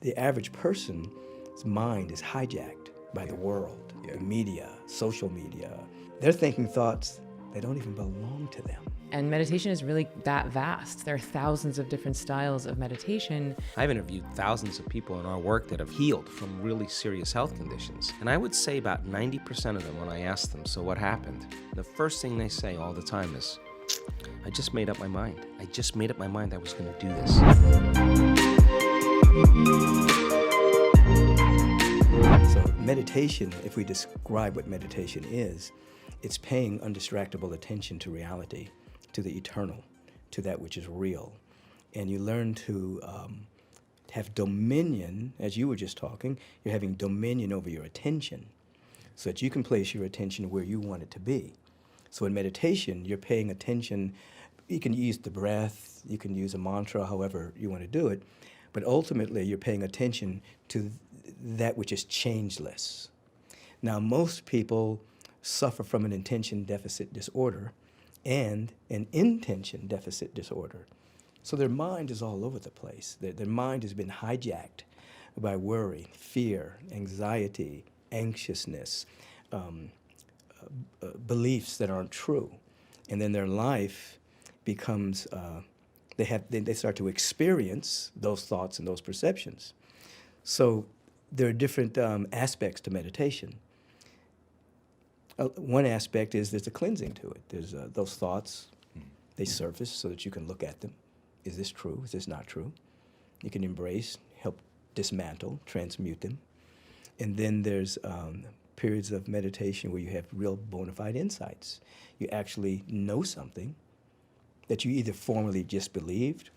the average person's mind is hijacked by the world, the media, social media. They're thinking thoughts that don't even belong to them. And meditation is really that vast. There are thousands of different styles of meditation. I've interviewed thousands of people in our work that have healed from really serious health conditions. And I would say about 90% of them, when I ask them, so what happened? The first thing they say all the time is, I just made up my mind. I just made up my mind I was going to do this. So meditation, if we describe what meditation is, it's paying undistractable attention to reality, to the eternal, to that which is real. And you learn to have dominion, as you were just talking, you're having dominion over your attention so that you can place your attention where you want it to be. So in meditation, you're paying attention. You can use the breath, you can use a mantra, however you want to do it, but ultimately you're paying attention to that which is changeless. Now, most people suffer from an attention deficit disorder and an intention deficit disorder. So their mind is all over the place. Their mind has been hijacked by worry, fear, anxiety, anxiousness, beliefs that aren't true. And then their life becomes, they start to experience those thoughts and those perceptions. So there are different aspects to meditation. One aspect is there's a cleansing to it. There's those thoughts, they surface so that you can look at them. Is this true? Is this not true? You can embrace, help dismantle, transmute them. And then there's periods of meditation where you have real bona fide insights. You actually know something that you either formerly just believed,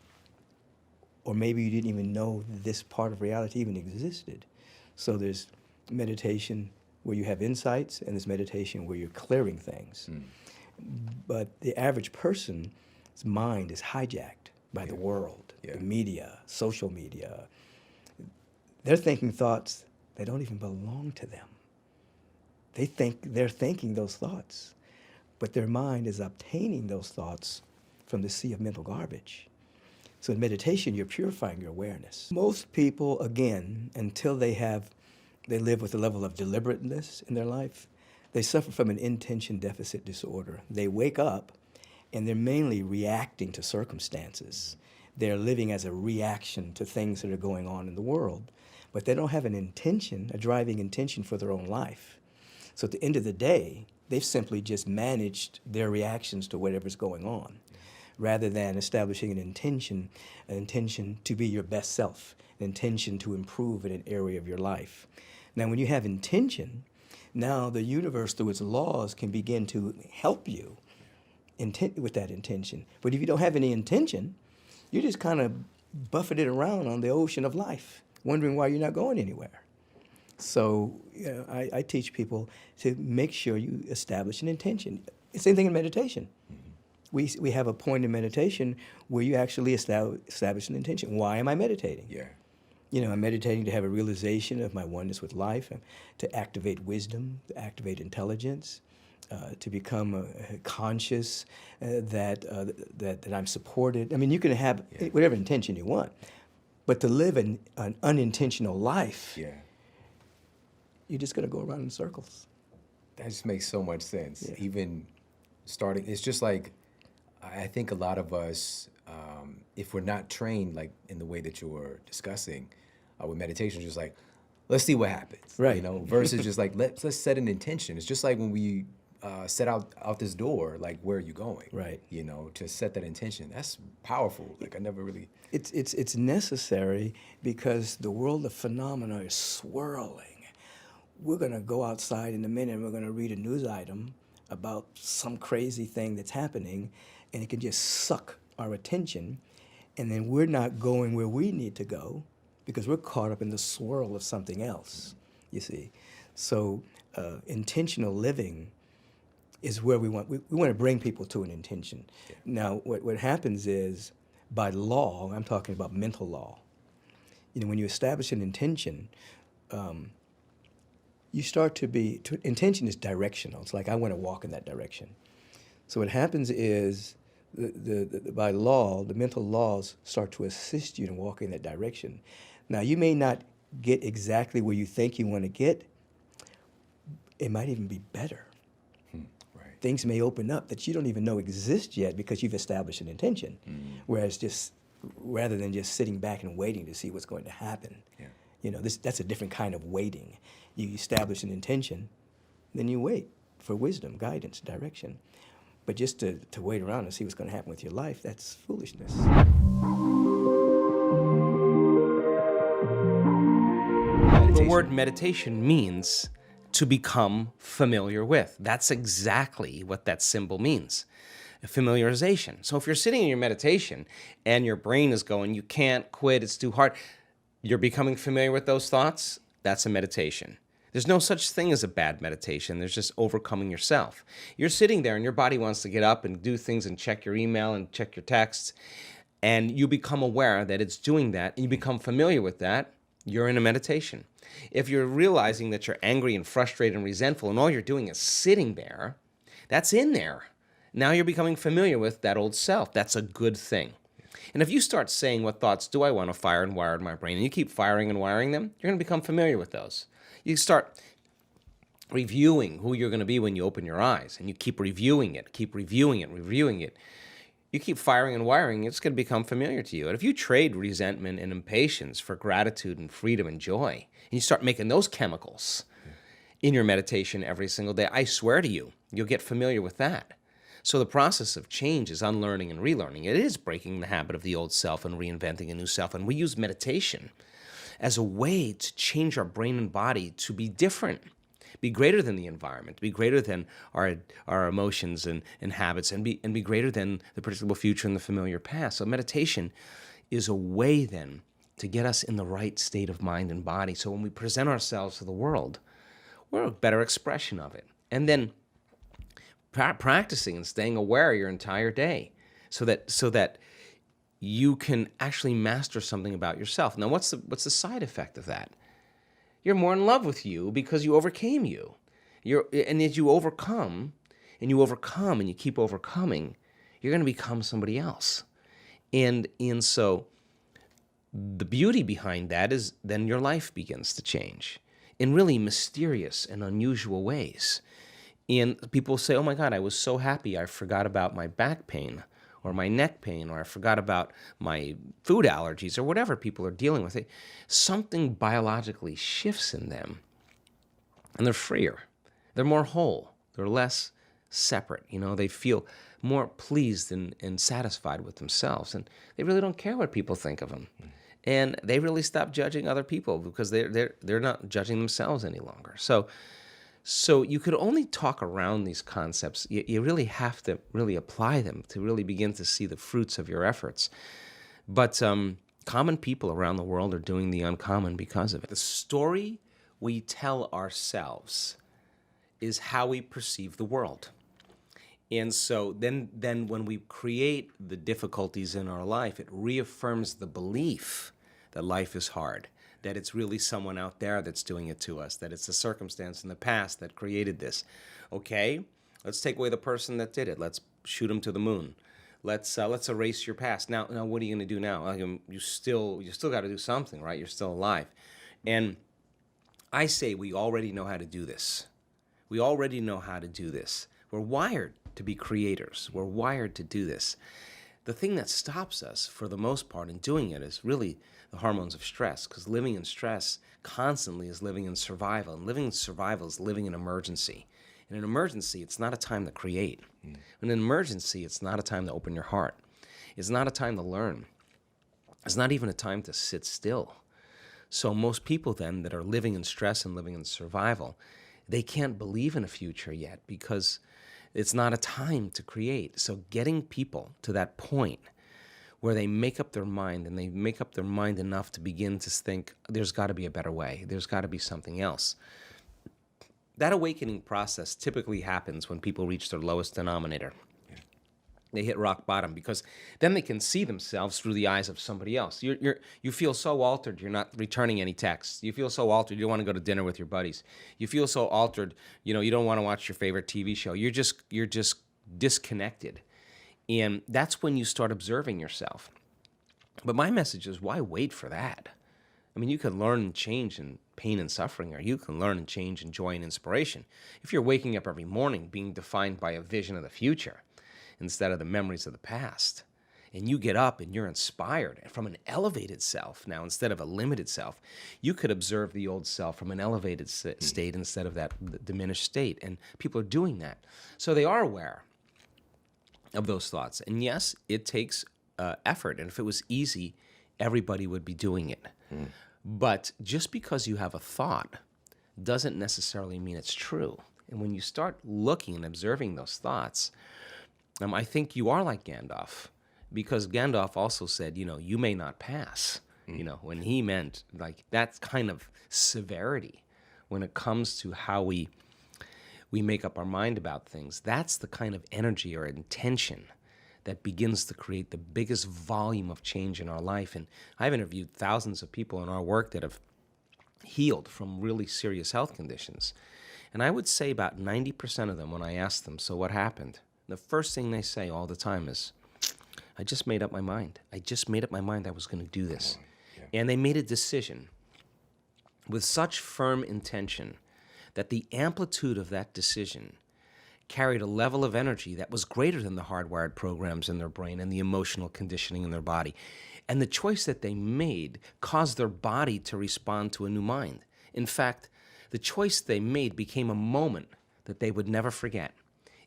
or maybe you didn't even know this part of reality even existed. So there's meditation where you have insights, and there's meditation where you're clearing things. But the average person's mind is hijacked by the world, the media, social media. They're thinking thoughts that don't even belong to them. They think they're thinking those thoughts, but their mind is obtaining those thoughts from the sea of mental garbage. So in meditation, you're purifying your awareness. Most people, again, until they live with a level of deliberateness in their life, they suffer from an intention deficit disorder. They wake up and they're mainly reacting to circumstances. They're living as a reaction to things that are going on in the world, but they don't have an intention, a driving intention for their own life. So at the end of the day, they've simply just managed their reactions to whatever's going on, rather than establishing an intention to be your best self, an intention to improve in an area of your life. Now, when you have intention, now the universe, through its laws, can begin to help you with that intention. But if you don't have any intention, you're just kind of buffeted around on the ocean of life, wondering why you're not going anywhere. So I teach people to make sure you establish an intention. Same thing in meditation. We have a point in meditation where you actually establish an intention. Why am I meditating? I'm meditating to have a realization of my oneness with life, to activate wisdom, to activate intelligence, to become conscious that I'm supported. I mean, you can have whatever intention you want, but to live an unintentional life, you're just going to go around in circles. That just makes so much sense. Even starting, it's just like, I think a lot of us, if we're not trained like in the way that you were discussing with meditation, just like, let's see what happens, right? Versus just like let's set an intention. It's just like when we set out this door, like where are you going, right? To set that intention. That's powerful. Like I never really. It's necessary because the world of phenomena is swirling. We're gonna go outside in a minute and we're gonna read a news item about some crazy thing that's happening, and it can just suck our attention, and then we're not going where we need to go because we're caught up in the swirl of something else, you see. So intentional living is where we want to bring people to an intention. Now, what happens is, by law, I'm talking about mental law, when you establish an intention, you start to be, intention is directional. It's like, I want to walk in that direction. So what happens is, by law, the mental laws start to assist you in walking in that direction. Now, you may not get exactly where you think you want to get. It might even be better. Right. Things may open up that you don't even know exist yet because you've established an intention. Whereas rather than just sitting back and waiting to see what's going to happen, that's a different kind of waiting. You establish an intention, then you wait for wisdom, guidance, direction. But just to wait around and see what's going to happen with your life, that's foolishness. The word meditation means to become familiar with. That's exactly what that symbol means. Familiarization. So if you're sitting in your meditation and your brain is going, you can't quit, it's too hard, you're becoming familiar with those thoughts, that's a meditation. There's no such thing as a bad meditation. There's just overcoming yourself. You're sitting there and your body wants to get up and do things and check your email and check your texts, and you become aware that it's doing that, and you become familiar with that, you're in a meditation. If you're realizing that you're angry and frustrated and resentful and all you're doing is sitting there, that's in there. Now you're becoming familiar with that old self. That's a good thing. And if you start saying, what thoughts do I want to fire and wire in my brain, and you keep firing and wiring them, you're going to become familiar with those. You start reviewing who you're going to be when you open your eyes, and you keep reviewing it, reviewing it. You keep firing and wiring, it's going to become familiar to you. And if you trade resentment and impatience for gratitude and freedom and joy, and you start making those chemicals in your meditation every single day, I swear to you, you'll get familiar with that. So the process of change is unlearning and relearning. It is breaking the habit of the old self and reinventing a new self. And we use meditation as a way to change our brain and body to be different, be greater than the environment, be greater than our emotions and habits, and be greater than the predictable future and the familiar past. So meditation is a way then to get us in the right state of mind and body. So when we present ourselves to the world, we're a better expression of it. And then practicing and staying aware your entire day so that you can actually master something about yourself. Now, what's the side effect of that? You're more in love with you because you overcame you. And as you overcome, and you keep overcoming, you're going to become somebody else. And so the beauty behind that is then your life begins to change in really mysterious and unusual ways. And people say, oh my God, I was so happy I forgot about my back pain or my neck pain, or I forgot about my food allergies, or whatever people are dealing with. Something biologically shifts in them, and they're freer. They're more whole. They're less separate. They feel more pleased and satisfied with themselves, and they really don't care what people think of them. And they really stop judging other people because they're not judging themselves any longer. So you could only talk around these concepts. You really have to really apply them to really begin to see the fruits of your efforts. But common people around the world are doing the uncommon because of it. The story we tell ourselves is how we perceive the world. And so then when we create the difficulties in our life, it reaffirms the belief that life is hard, that it's really someone out there that's doing it to us, that it's a circumstance in the past that created this. Okay, let's take away the person that did it. Let's shoot him to the moon. Let's erase your past. Now, what are you going to do now? You still got to do something, right? You're still alive. And I say we already know how to do this. We already know how to do this. We're wired to be creators. We're wired to do this. The thing that stops us, for the most part, in doing it is really the hormones of stress, because living in stress constantly is living in survival, and living in survival is living in emergency. In an emergency, it's not a time to create. In an emergency, it's not a time to open your heart. It's not a time to learn. It's not even a time to sit still. So most people then that are living in stress and living in survival, they can't believe in a future yet because it's not a time to create. So getting people to that point where they make up their mind, and they make up their mind enough to begin to think, there's got to be a better way. There's got to be something else. That awakening process typically happens when people reach their lowest denominator. They hit rock bottom, because then they can see themselves through the eyes of somebody else. You feel so altered, you're not returning any texts. You feel so altered, you don't want to go to dinner with your buddies. You feel so altered, you don't want to watch your favorite TV show. You're just disconnected. And that's when you start observing yourself. But my message is, why wait for that? I mean, you can learn and change in pain and suffering, or you can learn and change in joy and inspiration. If you're waking up every morning being defined by a vision of the future instead of the memories of the past, and you get up and you're inspired from an elevated self now instead of a limited self, you could observe the old self from an elevated state instead of that diminished state. And people are doing that. So they are aware of those thoughts. And yes, it takes effort. And if it was easy, everybody would be doing it. But just because you have a thought doesn't necessarily mean it's true. And when you start looking and observing those thoughts, I think you are like Gandalf. Because Gandalf also said, you may not pass, when he meant like that kind of severity when it comes to how we make up our mind about things. That's the kind of energy or intention that begins to create the biggest volume of change in our life. And I've interviewed thousands of people in our work that have healed from really serious health conditions. And I would say about 90% of them, when I ask them, so what happened? The first thing they say all the time is, I just made up my mind. I just made up my mind I was going to do this. Yeah. And they made a decision with such firm intention that the amplitude of that decision carried a level of energy that was greater than the hardwired programs in their brain and the emotional conditioning in their body. And the choice that they made caused their body to respond to a new mind. In fact, the choice they made became a moment that they would never forget.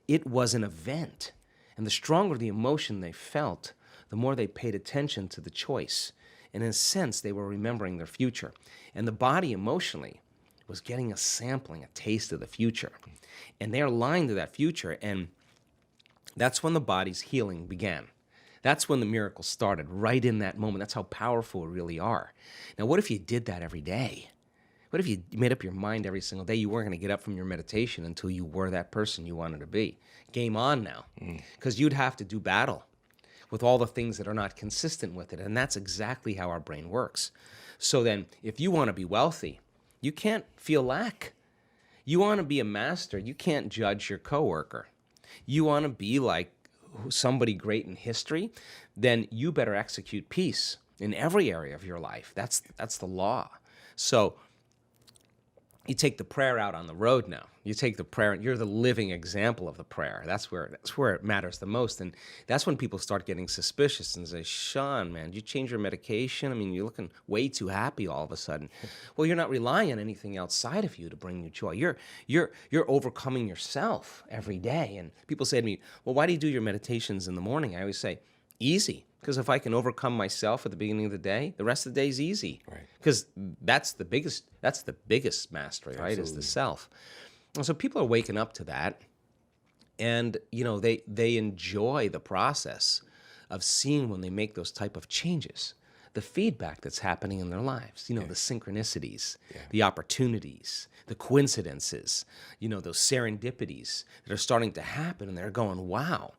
It was an event. And the stronger the emotion they felt, the more they paid attention to the choice. And in a sense, they were remembering their future. And the body emotionally was getting a sampling, a taste of the future. And they're aligned to that future. And that's when the body's healing began. That's when the miracle started, right in that moment. That's how powerful we really are. Now, what if you did that every day? What if you made up your mind every single day you weren't going to get up from your meditation until you were that person you wanted to be? Game on now. Because you'd have to do battle with all the things that are not consistent with it. And that's exactly how our brain works. So then, if you want to be wealthy, you can't feel lack. You want to be a master, you can't judge your coworker. You want to be like somebody great in history, then you better execute peace in every area of your life. That's the law. So you take the prayer out on the road now. You take the prayer, you're the living example of the prayer. That's where it matters the most. And that's when people start getting suspicious and say, Shawn, man, did you change your medication? I mean, you're looking way too happy all of a sudden. Well, you're not relying on anything outside of you to bring you joy. You're overcoming yourself every day. And people say to me, well, why do you do your meditations in the morning? I always say, easy. Because if I can overcome myself at the beginning of the day, the rest of the day is easy. Right. Because that's the biggest mastery, right? Absolutely. Is the self. And so people are waking up to that, and they enjoy the process of seeing when they make those type of changes, the feedback that's happening in their lives. The synchronicities, the opportunities, the coincidences, those serendipities that are starting to happen, and they're going, wow,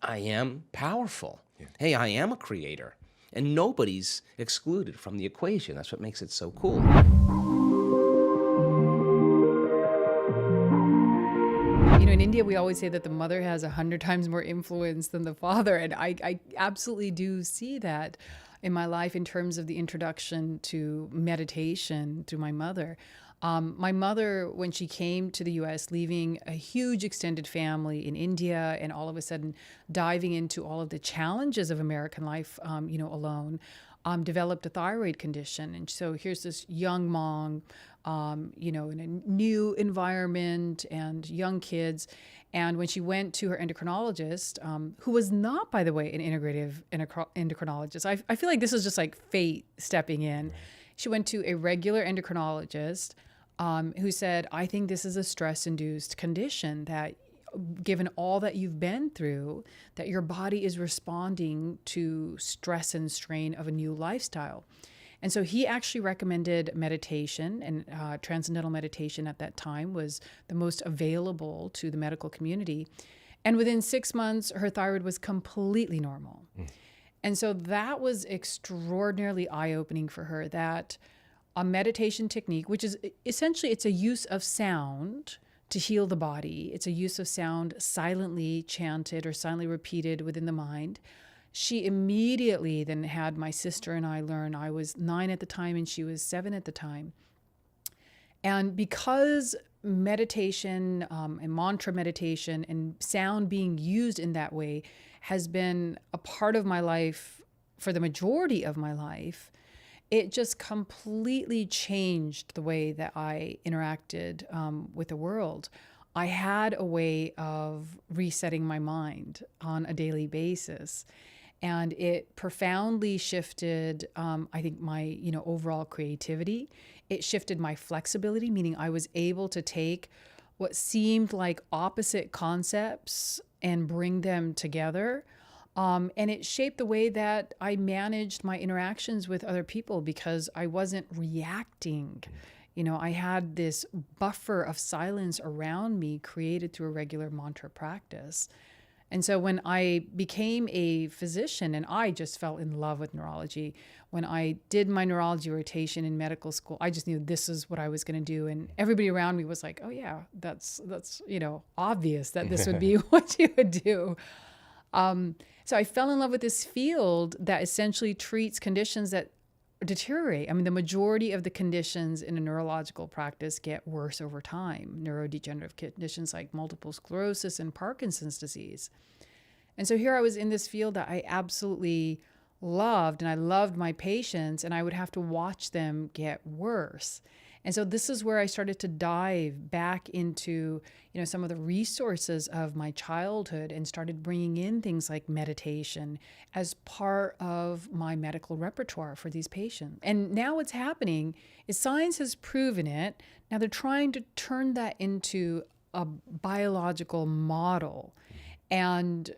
I am powerful. Yeah. Hey, I am a creator. And nobody's excluded from the equation. That's what makes it so cool. In India, we always say that the mother has 100 times more influence than the father. And I absolutely do see that in my life in terms of the introduction to meditation to my mother. My mother, when she came to the U.S., leaving a huge extended family in India and all of a sudden diving into all of the challenges of American life, alone, developed a thyroid condition. And so here's this young mom, in a new environment and young kids. And when she went to her endocrinologist, who was not, by the way, an integrative endocrinologist, I feel like this is just like fate stepping in. She went to a regular endocrinologist who said, I think this is a stress-induced condition that, given all that you've been through, that your body is responding to stress and strain of a new lifestyle. And so he actually recommended meditation, and transcendental meditation at that time was the most available to the medical community. And within 6 months, her thyroid was completely normal. And so that was extraordinarily eye-opening for her, that a meditation technique, which is essentially, it's a use of sound to heal the body. It's a use of sound silently chanted or silently repeated within the mind. she immediately then had my sister and I learn. I was 9 at the time and she was 7 at the time. And because meditation and mantra meditation and sound being used in that way has been a part of my life for the majority of my life, it just completely changed the way that I interacted with the world. I had a way of resetting my mind on a daily basis. And it profoundly shifted, I think, my overall creativity. It shifted my flexibility, meaning I was able to take what seemed like opposite concepts and bring them together. And it shaped the way that I managed my interactions with other people because I wasn't reacting. I had this buffer of silence around me created through a regular mantra practice. And so when I became a physician, and I just fell in love with neurology, when I did my neurology rotation in medical school, I just knew this is what I was going to do. And everybody around me was like, oh yeah, that's obvious that this would be what you would do. So I fell in love with this field that essentially treats conditions that deteriorate. I mean, the majority of the conditions in a neurological practice get worse over time. Neurodegenerative conditions like multiple sclerosis and Parkinson's disease. And so here I was in this field that I absolutely loved, and I loved my patients, and I would have to watch them get worse. And so this is where I started to dive back into, some of the resources of my childhood and started bringing in things like meditation as part of my medical repertoire for these patients. And now what's happening is science has proven it. Now they're trying to turn that into a biological model. And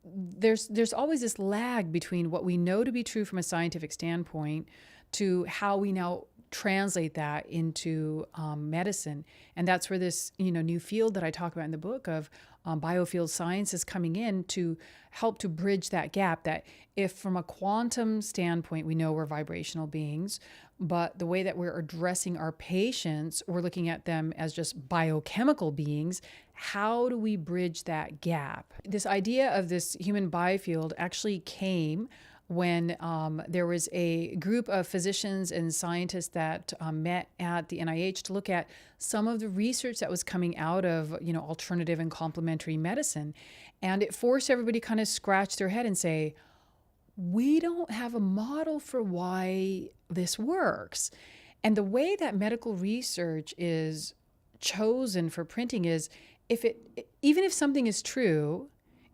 there's always this lag between what we know to be true from a scientific standpoint to how we now translate that into medicine. And that's where this new field that I talk about in the book of biofield science is coming in to help to bridge that gap. That if from a quantum standpoint, we know we're vibrational beings, but the way that we're addressing our patients, we're looking at them as just biochemical beings. How do we bridge that gap? This idea of this human biofield actually came when there was a group of physicians and scientists that met at the NIH to look at some of the research that was coming out of, alternative and complementary medicine. And it forced everybody to kind of scratch their head and say, we don't have a model for why this works. And the way that medical research is chosen for printing is even if something is true,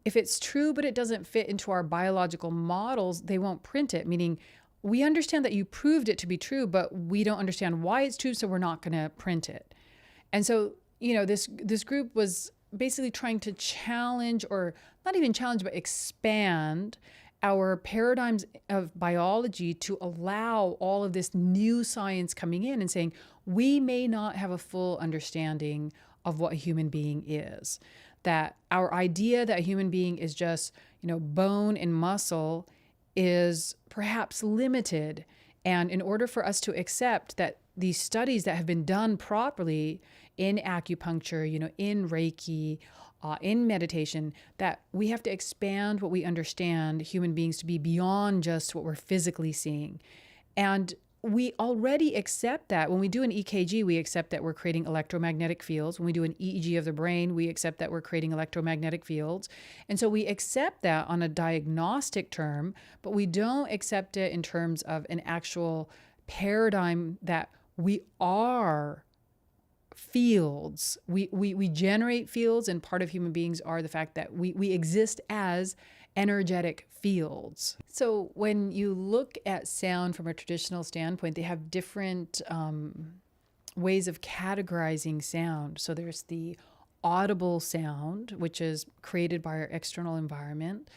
if it's true, but it doesn't fit into our biological models, they won't print it, meaning we understand that you proved it to be true, but we don't understand why it's true, so we're not going to print it. And so, this group was basically trying to challenge, or not even challenge, but expand our paradigms of biology to allow all of this new science coming in and saying, we may not have a full understanding of what a human being is. That our idea that a human being is just, bone and muscle is perhaps limited. And in order for us to accept that these studies that have been done properly in acupuncture, in Reiki, in meditation, that we have to expand what we understand human beings to be beyond just what we're physically seeing. And we already accept that. When we do an EKG, we accept that we're creating electromagnetic fields. When we do an EEG of the brain, we accept that we're creating electromagnetic fields. And so we accept that on a diagnostic term, but we don't accept it in terms of an actual paradigm that we are fields. We generate fields, and part of human beings are the fact that we exist as energetic fields. So when you look at sound from a traditional standpoint, they have different ways of categorizing sound. So there's the audible sound, which is created by our external environment.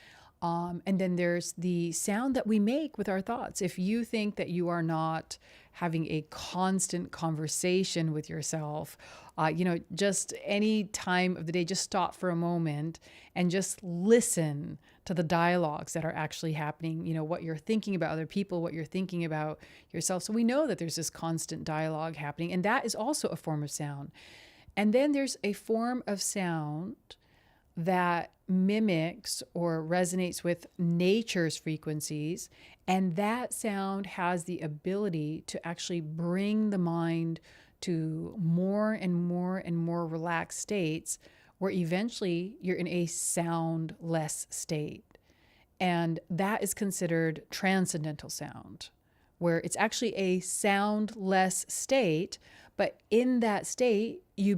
And then there's the sound that we make with our thoughts. If you think that you are not having a constant conversation with yourself, just any time of the day, just stop for a moment and just listen to the dialogues that are actually happening, what you're thinking about other people, what you're thinking about yourself. So we know that there's this constant dialogue happening, and that is also a form of sound. And then there's a form of sound that mimics or resonates with nature's frequencies. And that sound has the ability to actually bring the mind to more and more and more relaxed states, where eventually you're in a soundless state. And that is considered transcendental sound, where it's actually a soundless state, but in that state, you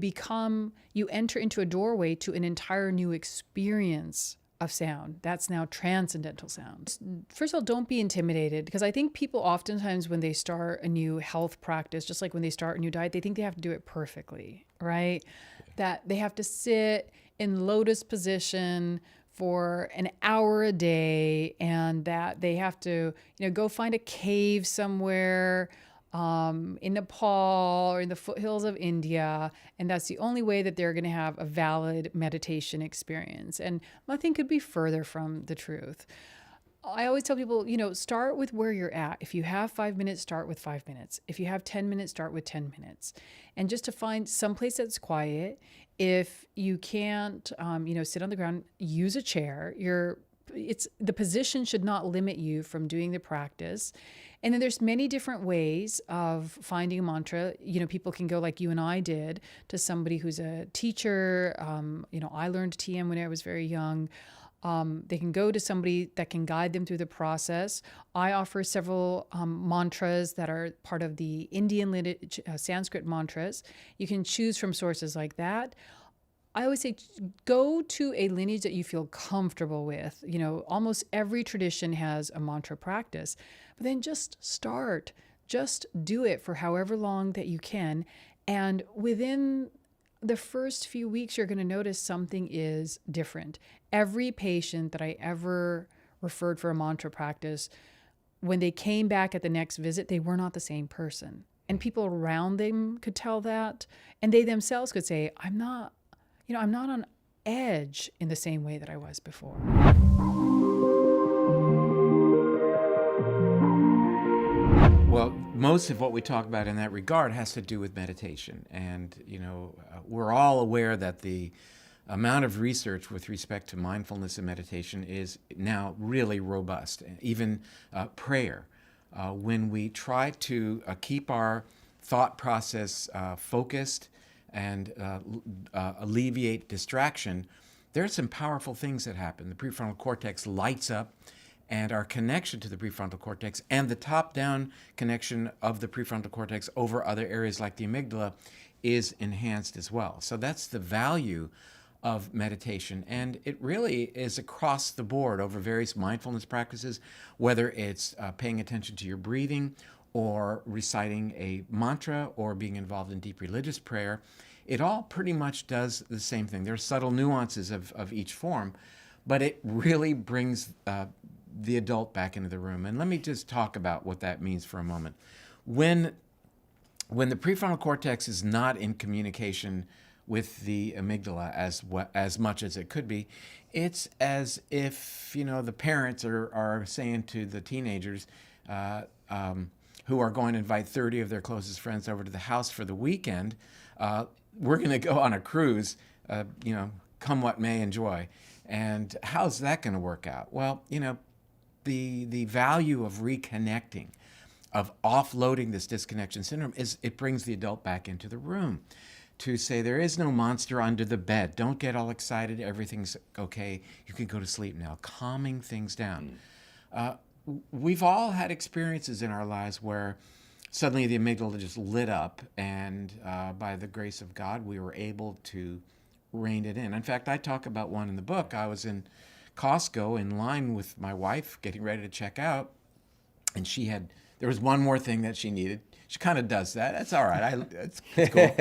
enter into a doorway to an entire new experience of sound. That's now transcendental sound. First of all, don't be intimidated, because I think people oftentimes, when they start a new health practice, just like when they start a new diet, they think they have to do it perfectly, right? That they have to sit in lotus position for an hour a day, and that they have to, go find a cave somewhere in Nepal or in the foothills of India, and that's the only way that they're going to have a valid meditation experience. And nothing could be further from the truth. I always tell people, start with where you're at. If you have 5 minutes, start with 5 minutes. If you have 10 minutes, start with 10 minutes. And just to find some place that's quiet. If you can't, sit on the ground, use a chair. The position should not limit you from doing the practice. And then there's many different ways of finding a mantra. People can go like you and I did to somebody who's a teacher. I learned TM when I was very young. They can go to somebody that can guide them through the process. I offer several mantras that are part of the Indian lineage, Sanskrit mantras. You can choose from sources like that. I always say, go to a lineage that you feel comfortable with. Almost every tradition has a mantra practice, but then just start. Just do it for however long that you can. And within the first few weeks, you're going to notice something is different. Every patient that I ever referred for a mantra practice, when they came back at the next visit, they were not the same person. And people around them could tell that. And they themselves could say, I'm not on edge in the same way that I was before. Well, most of what we talk about in that regard has to do with meditation. And, we're all aware that the amount of research with respect to mindfulness and meditation is now really robust. Even prayer. When we try to keep our thought process focused and alleviate distraction, there are some powerful things that happen. The prefrontal cortex lights up, and our connection to the prefrontal cortex and the top-down connection of the prefrontal cortex over other areas like the amygdala is enhanced as well. So that's the value of meditation. And it really is across the board over various mindfulness practices, whether it's paying attention to your breathing or reciting a mantra or being involved in deep religious prayer. It all pretty much does the same thing. There are subtle nuances of each form, but it really brings the adult back into the room. And let me just talk about what that means for a moment. When the prefrontal cortex is not in communication with the amygdala as much as it could be, it's as if the parents are saying to the teenagers who are going to invite 30 of their closest friends over to the house for the weekend, we're going to go on a cruise, come what may, enjoy. And how's that going to work out? Well, the value of reconnecting, of offloading this disconnection syndrome, is it brings the adult back into the room to say there is no monster under the bed. Don't get all excited. Everything's okay. You can go to sleep now. Calming things down. We've all had experiences in our lives where suddenly the amygdala just lit up, and by the grace of God, we were able to rein it in. In fact, I talk about one in the book. I was in Costco in line with my wife getting ready to check out, and there was one more thing that she needed. She kind of does that. That's all right. It's cool.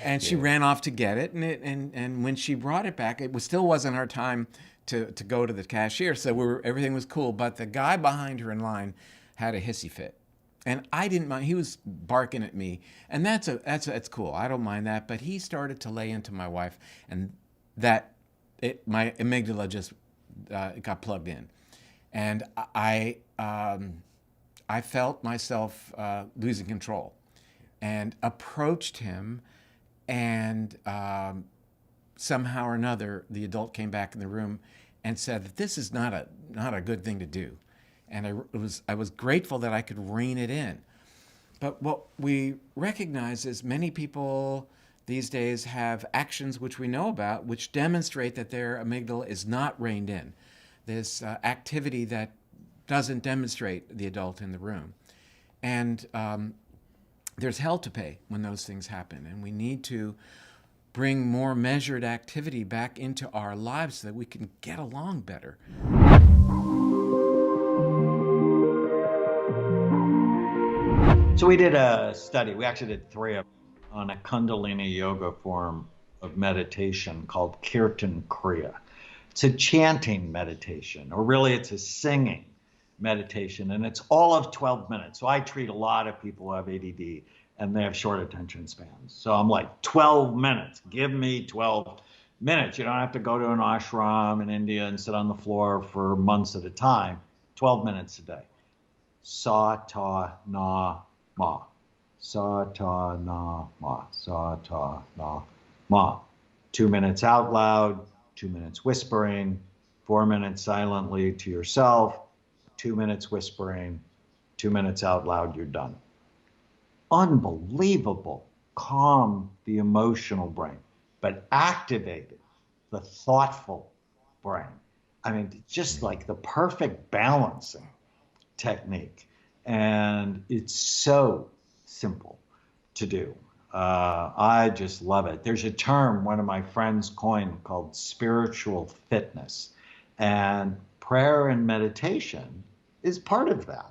And she ran off to get it, and when she brought it back, it still wasn't our time to go to the cashier, so everything was cool. But the guy behind her in line had a hissy fit, and I didn't mind. He was barking at me, and that's cool. I don't mind that. But he started to lay into my wife, and my amygdala just got plugged in, and I felt myself losing control, and approached him, and somehow or another, the adult came back in the room and said that this is not a good thing to do. And I was grateful that I could rein it in. But what we recognize is many people these days have actions which we know about, which demonstrate that their amygdala is not reined in. This activity that doesn't demonstrate the adult in the room. And there's hell to pay when those things happen. And we need to bring more measured activity back into our lives so that we can get along better. So we did a study, we actually did 3 of them, on a Kundalini yoga form of meditation called Kirtan Kriya. It's a chanting meditation, or really it's a singing meditation, and it's all of 12 minutes. So I treat a lot of people who have ADD and they have short attention spans. So I'm like, 12 minutes, give me 12 minutes. You don't have to go to an ashram in India and sit on the floor for months at a time. 12 minutes a day. Sa, ta, na, ma. Sa, ta, na, ma. Sa, ta, na, ma. 2 minutes out loud, 2 minutes whispering, 4 minutes silently to yourself, 2 minutes whispering, 2 minutes out loud, you're done. Unbelievable. Calm the emotional brain, but activated the thoughtful brain. I mean, just like the perfect balancing technique. And it's so simple to do. I just love it. There's a term one of my friends coined called spiritual fitness. And prayer and meditation is part of that.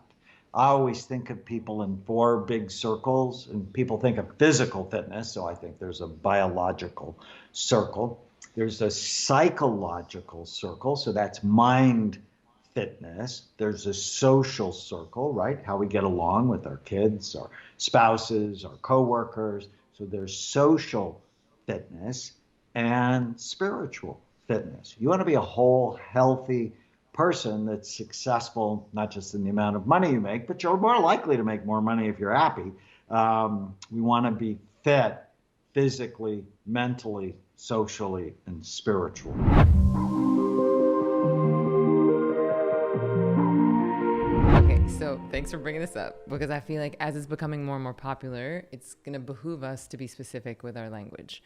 I always think of people in 4 big circles, and people think of physical fitness. So I think there's a biological circle. There's a psychological circle. So that's mind fitness. There's a social circle, right? How we get along with our kids, our spouses, our coworkers. So there's social fitness and spiritual fitness. You want to be a whole, healthy person that's successful, not just in the amount of money you make, but you're more likely to make more money if you're happy. We want to be fit physically, mentally, socially, and spiritually. Okay, so thanks for bringing this up, because I feel like as it's becoming more and more popular, it's going to behoove us to be specific with our language.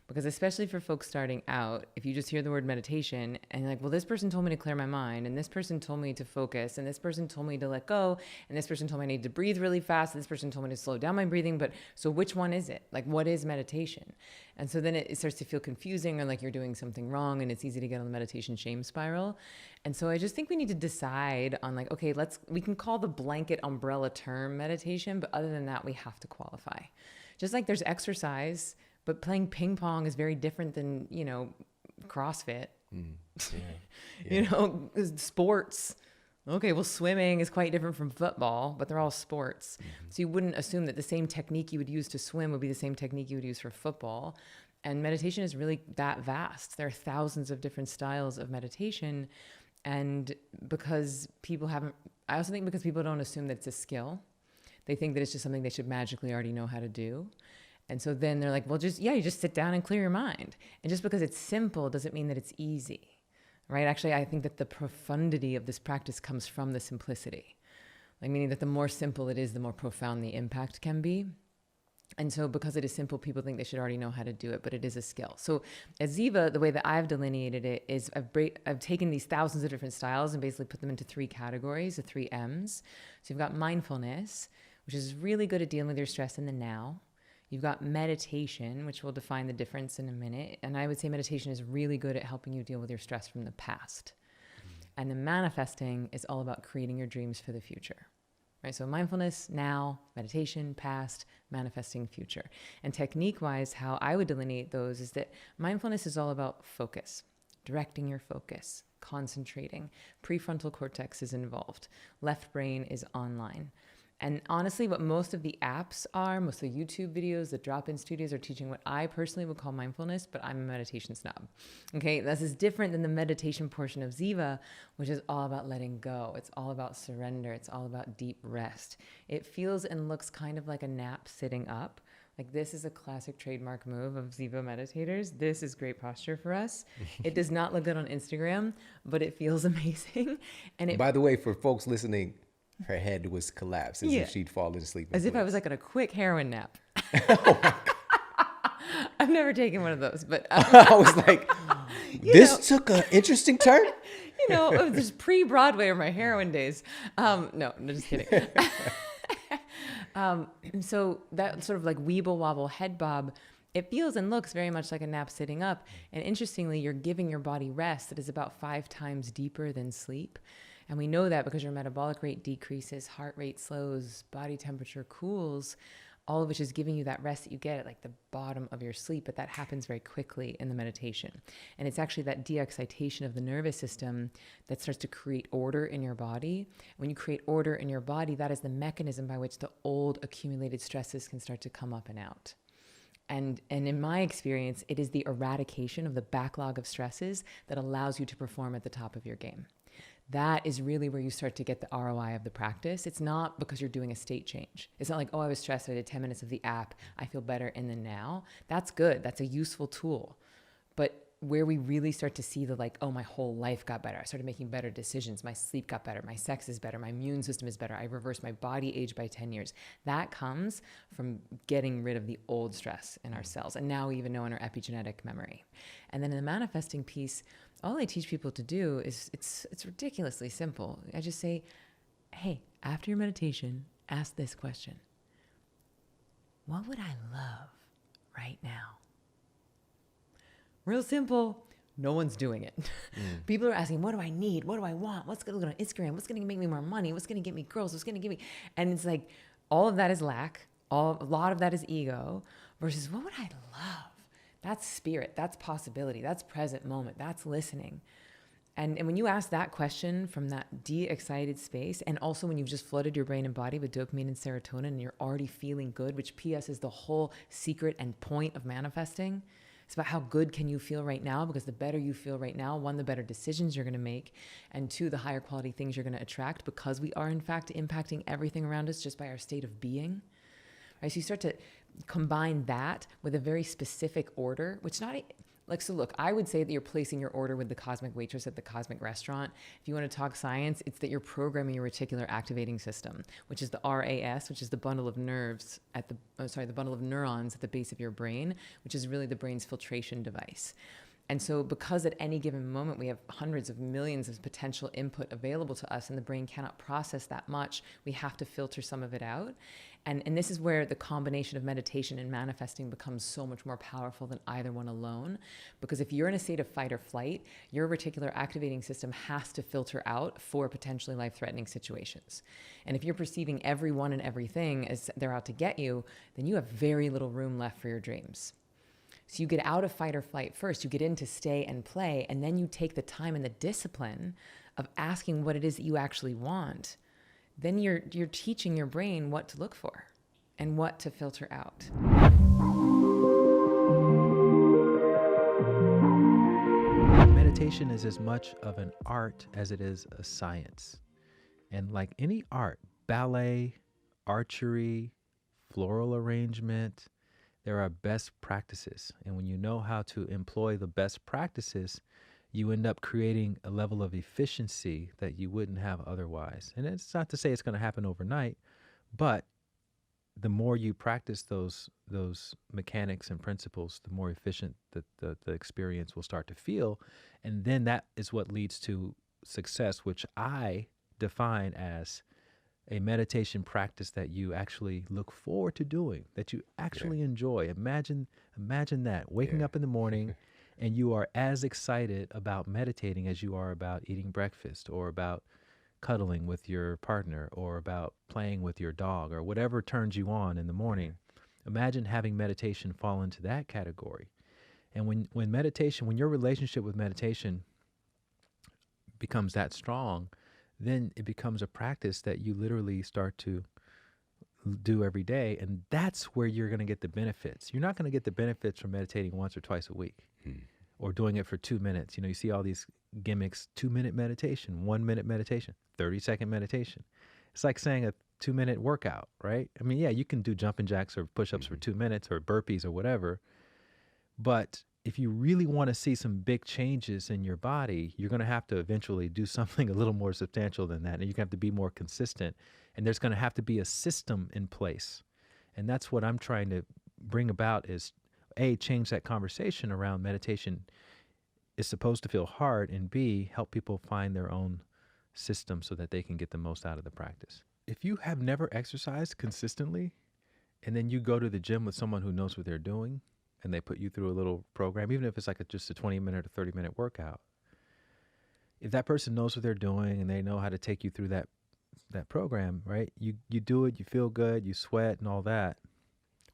Because especially for folks starting out, if you just hear the word meditation and you're like, well, this person told me to clear my mind, and this person told me to focus, and this person told me to let go, and this person told me I need to breathe really fast, and this person told me to slow down my breathing, but so which one is it? Like, what is meditation? And so then it starts to feel confusing, or like you're doing something wrong, and it's easy to get on the meditation shame spiral. And so I just think we need to decide on like, okay, we can call the blanket umbrella term meditation, but other than that, we have to qualify. Just like there's exercise, but playing ping pong is very different than, CrossFit. Yeah. Sports. Okay, well, swimming is quite different from football, but they're all sports. So you wouldn't assume that the same technique you would use to swim would be the same technique you would use for football. And meditation is really that vast. There are thousands of different styles of meditation. And because I also think because people don't assume that it's a skill, they think that it's just something they should magically already know how to do. And so then they're like, well, you just sit down and clear your mind. And just because it's simple doesn't mean that it's easy, right? Actually, I think that the profundity of this practice comes from the simplicity. Like, meaning that the more simple it is, the more profound the impact can be. And so because it is simple, people think they should already know how to do it, but it is a skill. So at Ziva, the way that I've delineated it is I've taken these thousands of different styles and basically put them into 3 categories, the 3 M's. So you've got mindfulness, which is really good at dealing with your stress in the now. You've got meditation, which we'll define the difference in a minute. And I would say meditation is really good at helping you deal with your stress from the past. And the manifesting is all about creating your dreams for the future. Right? So mindfulness, now, meditation, past, manifesting, future. And technique-wise, how I would delineate those is that mindfulness is all about focus, directing your focus, concentrating. Prefrontal cortex is involved. Left brain is online. And honestly, what most of the apps are, most of the YouTube videos, the drop-in studios are teaching what I personally would call mindfulness, but I'm a meditation snob. Okay, this is different than the meditation portion of Ziva, which is all about letting go. It's all about surrender. It's all about deep rest. It feels and looks kind of like a nap sitting up, Like, this is a classic trademark move of Ziva meditators. This is great posture for us. It does not look good on Instagram, but it feels amazing. And it, By the way, for folks listening, her head was collapsed as Yeah. if she'd fallen asleep. as if I was like on a quick heroin nap. I've never taken one of those, but I was like, this took an interesting turn. you know, it was just pre-Broadway or my heroin days. No, just kidding. So that sort of like weeble wobble head bob, it feels and looks very much like a nap sitting up. And interestingly, you're giving your body rest that is about 5 times deeper than sleep. And we know that because your metabolic rate decreases, heart rate slows, body temperature cools, all of which is giving you that rest that you get at like the bottom of your sleep. But that happens very quickly in the meditation. And it's actually that de-excitation of the nervous system that starts to create order in your body. When you create order in your body, that is the mechanism by which the old accumulated stresses can start to come up and out. And in my experience, it is the eradication of the backlog of stresses that allows you to perform at the top of your game. That is really where you start to get the ROI of the practice. It's not because you're doing a state change. It's not like, oh, I was stressed, I did 10 minutes of the app, I feel better in the now. That's good. That's a useful tool. But where we really start to see the like, oh, my whole life got better. I started making better decisions. My sleep got better. My sex is better. My immune system is better. I reversed my body age by 10 years. That comes from getting rid of the old stress in our cells. And now we even know in our epigenetic memory. And then in the manifesting piece, all I teach people to do is it's ridiculously simple. I just say, hey, after your meditation, ask this question. What would I love right now? Real simple. No one's doing it. People are asking, what do I need? What do I want? What's going to look on Instagram? What's going to make me more money? What's going to get me girls? What's going to give me? And it's like, all of that is lack. A lot of that is ego versus what would I love? That's spirit. That's possibility. That's present moment. That's listening. And when you ask that question from that de-excited space, and also when you've just flooded your brain and body with dopamine and serotonin and you're already feeling good, which PS is the whole secret and point of manifesting. It's about how good can you feel right now, because the better you feel right now, 1, the better decisions you're going to make, and 2, the higher quality things you're going to attract, because we are in fact impacting everything around us just by our state of being. Right? So you start to combine that with a very specific order, which not like, so look, I would say that you're placing your order with the cosmic waitress at the cosmic restaurant. If you want to talk science, it's that you're programming your reticular activating system, which is the RAS, which is the bundle of nerves at the bundle of neurons at the base of your brain, which is really the brain's filtration device. And so because at any given moment we have hundreds of millions of potential input available to us and the brain cannot process that much, we have to filter some of it out. And this is where the combination of meditation and manifesting becomes so much more powerful than either one alone. Because if you're in a state of fight or flight, your reticular activating system has to filter out for potentially life-threatening situations. And if you're perceiving everyone and everything as they're out to get you, then you have very little room left for your dreams. So you get out of fight or flight first, you get into stay and play, and then you take the time and the discipline of asking what it is that you actually want. Then you're teaching your brain what to look for and what to filter out. Meditation is as much of an art as it is a science. And like any art, ballet, archery, floral arrangement, there are best practices. And when you know how to employ the best practices, you end up creating a level of efficiency that you wouldn't have otherwise. And it's not to say it's going to happen overnight, but the more you practice those mechanics and principles, the more efficient the experience will start to feel. And then that is what leads to success, which I define as a meditation practice that you actually look forward to doing, that you actually enjoy. Imagine that, waking up in the morning and you are as excited about meditating as you are about eating breakfast or about cuddling with your partner or about playing with your dog or whatever turns you on in the morning. Imagine having meditation fall into that category. And when your relationship with meditation becomes that strong, then it becomes a practice that you literally start to do every day. And that's where you're going to get the benefits. You're not going to get the benefits from meditating once or twice a week or doing it for 2 minutes. You know, you see all these gimmicks, 2-minute meditation, 1-minute meditation, 30-second meditation. It's like saying a 2-minute workout, right? I mean, yeah, you can do jumping jacks or push-ups for 2 minutes or burpees or whatever. But if you really want to see some big changes in your body, you're going to have to eventually do something a little more substantial than that. And you're going to have to be more consistent. And there's going to have to be a system in place. And that's what I'm trying to bring about is, A, change that conversation around meditation is supposed to feel hard, and B, help people find their own system so that they can get the most out of the practice. If you have never exercised consistently, and then you go to the gym with someone who knows what they're doing, and they put you through a little program, even if it's like just a 20-minute or 30-minute workout, if that person knows what they're doing and they know how to take you through that program, right? You do it, you feel good, you sweat and all that.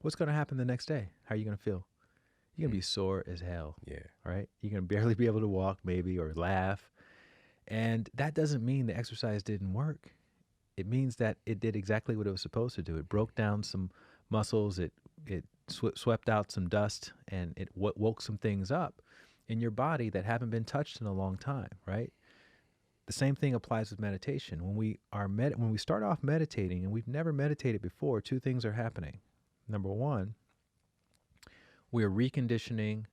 What's going to happen the next day? How are you going to feel? You're going to be sore as hell. Yeah. Right? You're going to barely be able to walk maybe or laugh. And that doesn't mean the exercise didn't work. It means that it did exactly what it was supposed to do. It broke down some muscles, it swept out some dust, and it woke some things up in your body that haven't been touched in a long time, right? The same thing applies with meditation. When we start off meditating and we've never meditated before, two things are happening. Number one, we're reconditioning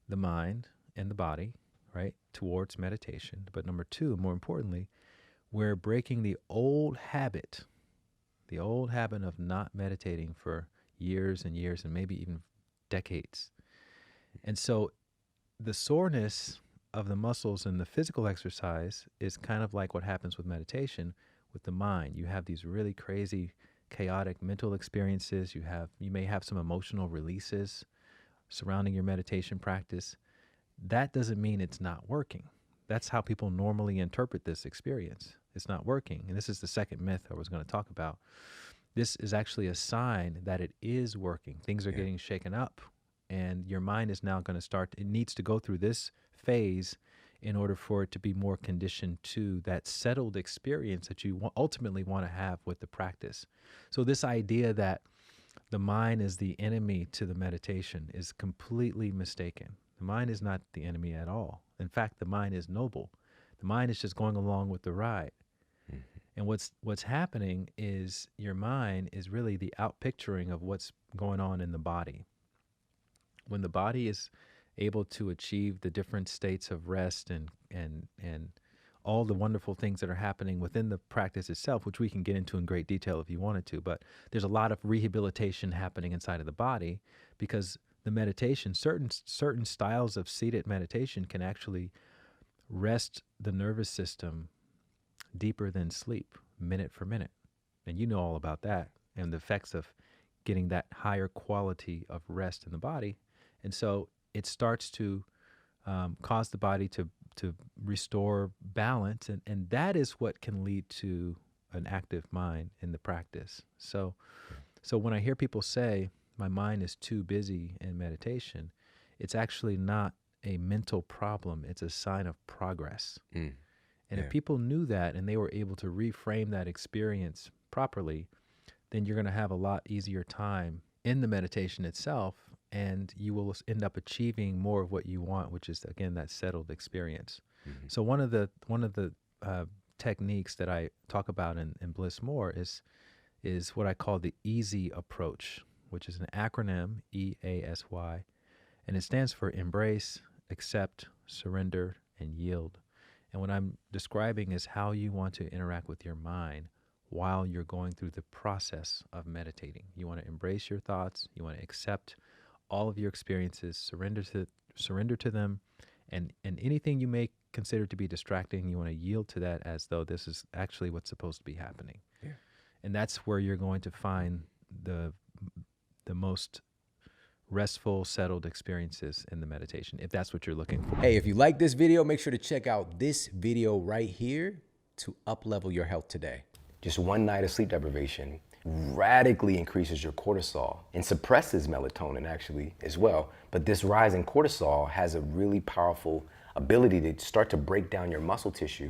the mind and the body, right, towards meditation. But number two, more importantly, we're breaking the old habit of not meditating for years and years and maybe even decades. And so the soreness of the muscles in the physical exercise is kind of like what happens with meditation with the mind. You have these really crazy, chaotic mental experiences. You may have some emotional releases surrounding your meditation practice. That doesn't mean it's not working. That's how people normally interpret this experience. It's not working. And this is the second myth I was going to talk about. This is actually a sign that it is working. Things are getting shaken up, and your mind is now going to it needs to go through this phase in order for it to be more conditioned to that settled experience that you ultimately want to have with the practice. So this idea that the mind is the enemy to the meditation is completely mistaken. The mind is not the enemy at all. In fact, the mind is noble. The mind is just going along with the ride. And what's happening is your mind is really the outpicturing of what's going on in the body. When the body is able to achieve the different states of rest and all the wonderful things that are happening within the practice itself, which we can get into in great detail if you wanted to, but there's a lot of rehabilitation happening inside of the body because the meditation, certain styles of seated meditation can actually rest the nervous system deeper than sleep, minute for minute. And you know all about that and the effects of getting that higher quality of rest in the body. And so it starts to cause the body to restore balance. And that is what can lead to an active mind in the practice. So when I hear people say, my mind is too busy in meditation, it's actually not a mental problem. It's a sign of progress. And if people knew that and they were able to reframe that experience properly, then you're going to have a lot easier time in the meditation itself, and you will end up achieving more of what you want, which is, again, that settled experience. So one of the techniques that I talk about in Bliss More is what I call the EASY approach, which is an acronym, EASY, and it stands for Embrace, Accept, Surrender, and Yield. And what I'm describing is how you want to interact with your mind while you're going through the process of meditating. You want to embrace your thoughts. You want to accept all of your experiences, surrender to them, and anything you may consider to be distracting, you want to yield to that as though this is actually what's supposed to be happening. And that's where you're going to find the most restful, settled experiences in the meditation, if that's what you're looking for. Hey, if you like this video, make sure to check out this video right here to up-level your health today. Just one night of sleep deprivation radically increases your cortisol and suppresses melatonin actually as well. But this rise in cortisol has a really powerful ability to start to break down your muscle tissue